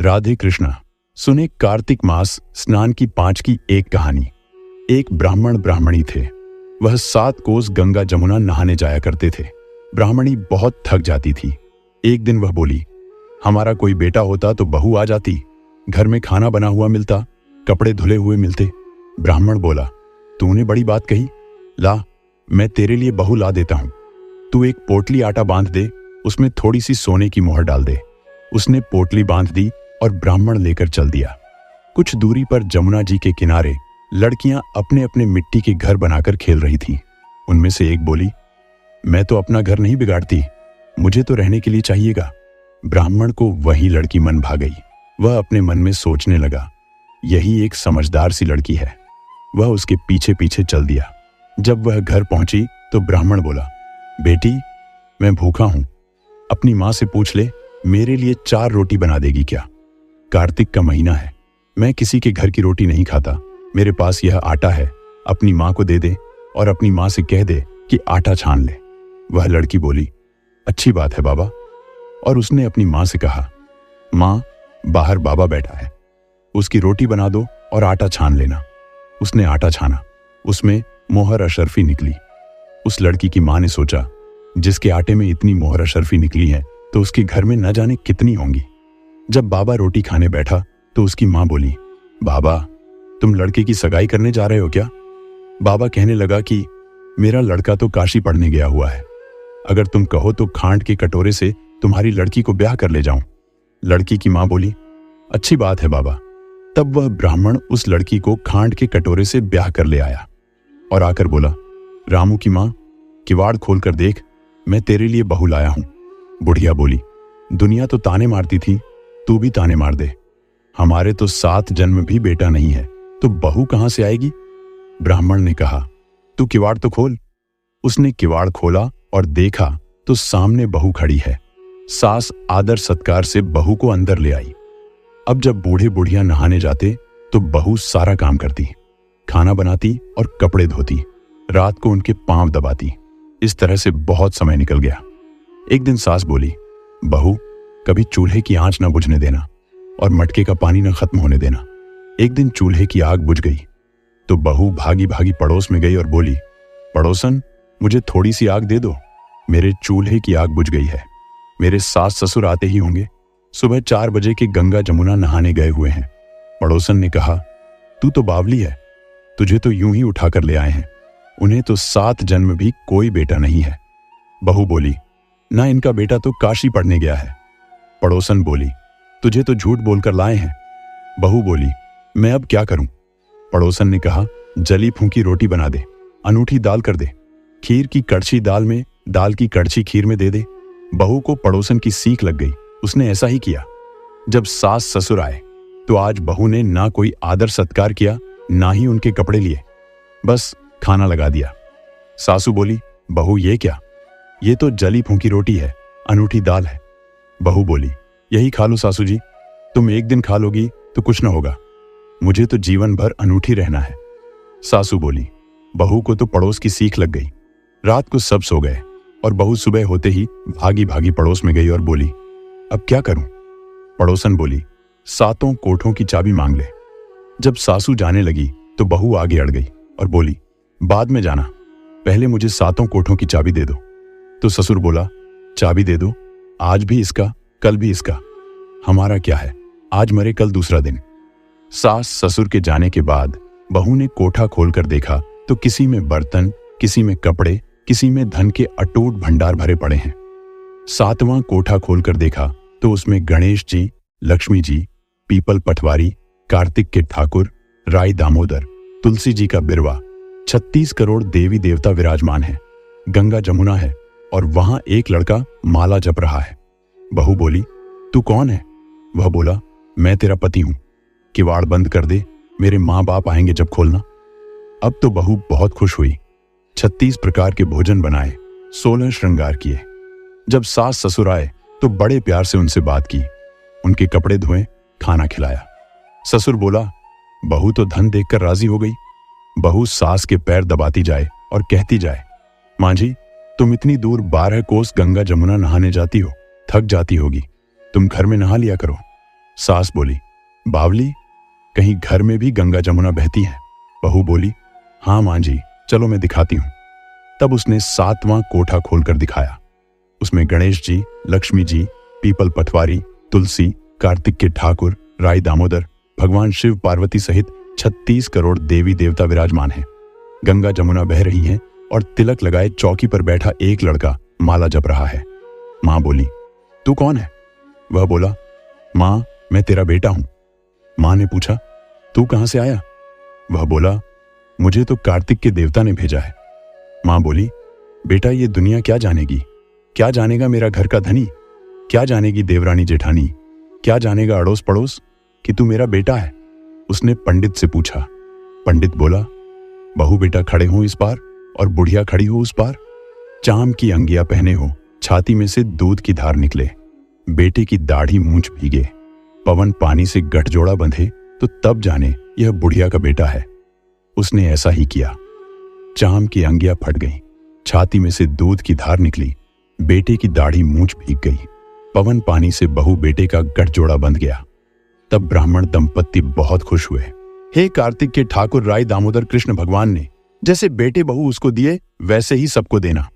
राधे कृष्णा। सुने कार्तिक मास स्नान की 5 की एक कहानी। एक ब्राह्मण ब्राह्मणी थे। वह 7 कोस गंगा जमुना नहाने जाया करते थे। ब्राह्मणी बहुत थक जाती थी। एक दिन वह बोली, हमारा कोई बेटा होता तो बहू आ जाती, घर में खाना बना हुआ मिलता, कपड़े धुले हुए मिलते। ब्राह्मण बोला, तूने बड़ी बात कही, ला मैं तेरे लिए बहू ला देता हूं। तू एक पोटली आटा बांध दे, उसमें थोड़ी सी सोने की मोहर डाल दे। उसने पोटली बांध दी और ब्राह्मण लेकर चल दिया। कुछ दूरी पर जमुना जी के किनारे लड़कियां अपने अपने मिट्टी के घर बनाकर खेल रही थीं। उनमें से एक बोली, मैं तो अपना घर नहीं बिगाड़ती, मुझे तो रहने के लिए चाहिएगा। ब्राह्मण को वही लड़की मन भा गई। वह अपने मन में सोचने लगा, यही एक समझदार सी लड़की है। वह उसके पीछे पीछे चल दिया। जब वह घर पहुंची तो ब्राह्मण बोला, बेटी मैं भूखा हूं, अपनी मां से पूछ ले मेरे लिए 4 रोटी बना देगी क्या। कार्तिक का महीना है, मैं किसी के घर की रोटी नहीं खाता, मेरे पास यह आटा है, अपनी मां को दे दे और अपनी मां से कह दे कि आटा छान ले। वह लड़की बोली, अच्छी बात है बाबा। और उसने अपनी मां से कहा, मां बाहर बाबा बैठा है, उसकी रोटी बना दो और आटा छान लेना। उसने आटा छाना, उसमें मोहर अशर्फी निकली। उस लड़की की मां ने सोचा, जिसके आटे में इतनी मोहर अशर्फी निकली है तो उसके घर में न जाने कितनी होंगी। जब बाबा रोटी खाने बैठा तो उसकी मां बोली, बाबा तुम लड़के की सगाई करने जा रहे हो क्या। बाबा कहने लगा कि मेरा लड़का तो काशी पढ़ने गया हुआ है, अगर तुम कहो तो खांड के कटोरे से तुम्हारी लड़की को ब्याह कर ले जाऊं। लड़की की मां बोली, अच्छी बात है बाबा। तब वह ब्राह्मण उस लड़की को खांड के कटोरे से ब्याह कर ले आया और आकर बोला, रामू की मां किवाड़ खोल कर देख, मैं तेरे लिए बहू लाया हूं। बुढ़िया बोली, दुनिया तो ताने मारती थी, तू भी ताने मार दे, हमारे तो 7 जन्म भी बेटा नहीं है, तो बहू कहां से आएगी। ब्राह्मण ने कहा, तू किवाड़ तो खोल। उसने किवाड़ खोला और देखा तो सामने बहू खड़ी है। सास आदर सत्कार से बहू को अंदर ले आई। अब जब बूढ़े बुढ़िया नहाने जाते तो बहू सारा काम करती, खाना बनाती और कपड़े धोती, रात को उनके पांव दबाती। इस तरह से बहुत समय निकल गया। एक दिन सास बोली, बहू कभी चूल्हे की आंच न बुझने देना और मटके का पानी न खत्म होने देना। एक दिन चूल्हे की आग बुझ गई तो बहू भागी भागी पड़ोस में गई और बोली, पड़ोसन मुझे थोड़ी सी आग दे दो, मेरे चूल्हे की आग बुझ गई है। मेरे सास ससुर आते ही होंगे, सुबह 4 बजे के गंगा जमुना नहाने गए हुए हैं। पड़ोसन ने कहा, तू तो बावली है, तुझे तो यूं ही उठाकर ले आए हैं, उन्हें तो 7 जन्म भी कोई बेटा नहीं है। बहू बोली, ना इनका बेटा तो काशी पढ़ने गया है। पड़ोसन बोली, तुझे तो झूठ बोलकर लाए हैं। बहू बोली, मैं अब क्या करूं। पड़ोसन ने कहा, जली फूंकी रोटी बना दे, अनूठी दाल कर दे, खीर की कड़छी दाल में, दाल की कड़छी खीर में दे दे। बहू को पड़ोसन की सीख लग गई, उसने ऐसा ही किया। जब सास ससुर आए तो आज बहू ने ना कोई आदर सत्कार किया, ना ही उनके कपड़े लिए, बस खाना लगा दिया। सासू बोली, बहू ये क्या, ये तो जली फूंकी रोटी है, अनूठी दाल है। बहू बोली, यही खा लो सासू जी, तुम एक दिन खा लोगी तो कुछ न होगा, मुझे तो जीवन भर अनूठी रहना है। सासू बोली, बहू को तो पड़ोस की सीख लग गई। रात को सब सो गए और बहू सुबह होते ही भागी भागी पड़ोस में गई और बोली, अब क्या करूं। पड़ोसन बोली, 7 कोठों की चाबी मांग ले। जब सासू जाने लगी तो बहू आगे अड़ गई और बोली, बाद में जाना, पहले मुझे 7 कोठों की चाबी दे दो। तो ससुर बोला, चाबी दे दो, आज भी इसका कल भी इसका, हमारा क्या है, आज मरे कल दूसरा दिन। सास ससुर के जाने के बाद बहू ने कोठा खोलकर देखा तो किसी में बर्तन, किसी में कपड़े, किसी में धन के अटूट भंडार भरे पड़े हैं। 7वां कोठा खोलकर देखा तो उसमें गणेश जी, लक्ष्मी जी, पीपल पटवारी, कार्तिक के ठाकुर, राय दामोदर, तुलसी जी का बिरवा, 36 करोड़ देवी देवता विराजमान है। गंगा जमुना है और वहां एक लड़का माला जप रहा है। बहू बोली, तू कौन है। वह बोला, मैं तेरा पति हूं, किवाड़ बंद कर दे, मेरे मां बाप आएंगे जब खोलना। अब तो बहू बहुत खुश हुई। 36 प्रकार के भोजन बनाए, 16 श्रृंगार किए। जब सास ससुर आए तो बड़े प्यार से उनसे बात की, उनके कपड़े धोए, खाना खिलाया। ससुर बोला, बहू तो धन देखकर राजी हो गई। बहू सास के पैर दबाती जाए और कहती जाए, मां जी तुम इतनी दूर 12 कोस गंगा जमुना नहाने जाती हो, थक जाती होगी, तुम घर में नहा लिया करो। सास बोली, बावली, कहीं घर में भी गंगा जमुना बहती है? बहू बोली, हाँ मां जी, चलो मैं दिखाती हूं। तब उसने 7वां कोठा खोलकर दिखाया। उसमें गणेश जी, लक्ष्मी जी, पीपल पटवारी, तुलसी, कार्तिक के ठाकुर, राय दामोदर, भगवान शिव पार्वती सहित 36 करोड़ देवी देवता विराजमान हैं। गंगा जमुना बह रही हैं और तिलक लगाए चौकी पर बैठा एक लड़का माला जप रहा है। मां बोली, तू कौन है? वह बोला, मां, मैं तेरा बेटा हूं। मां ने पूछा, तू कहां से आया? वह बोला, मुझे तो कार्तिक के देवता ने भेजा है। मां बोली, बेटा, ये दुनिया क्या जानेगी? क्या जानेगा मेरा घर का धनी? क्या जानेगी देवरानी जेठानी? क्या जानेगा अड़ोस पड़ोस कि तू मेरा बेटा है? उसने पंडित से पूछा। पंडित बोला, बहू बेटा खड़े हो इस पार और बुढ़िया खड़ी हो उस पार। चाम की अंगिया पहने हो, छाती में से दूध की धार निकले, बेटे की दाढ़ी मूंछ भीगे, पवन पानी से गठजोड़ा बंधे तो तब जाने यह बुढ़िया का बेटा है। उसने ऐसा ही किया। चाम की अंगिया फट गई, छाती में से दूध की धार निकली, बेटे की दाढ़ी मूंछ भीग गई, पवन पानी से बहू बेटे का गठजोड़ा बंध गया। तब ब्राह्मण दंपत्ति बहुत खुश हुए। हे कार्तिक के ठाकुर राय दामोदर कृष्ण भगवान ने जैसे बेटे बहू उसको दिए, वैसे ही सबको देना।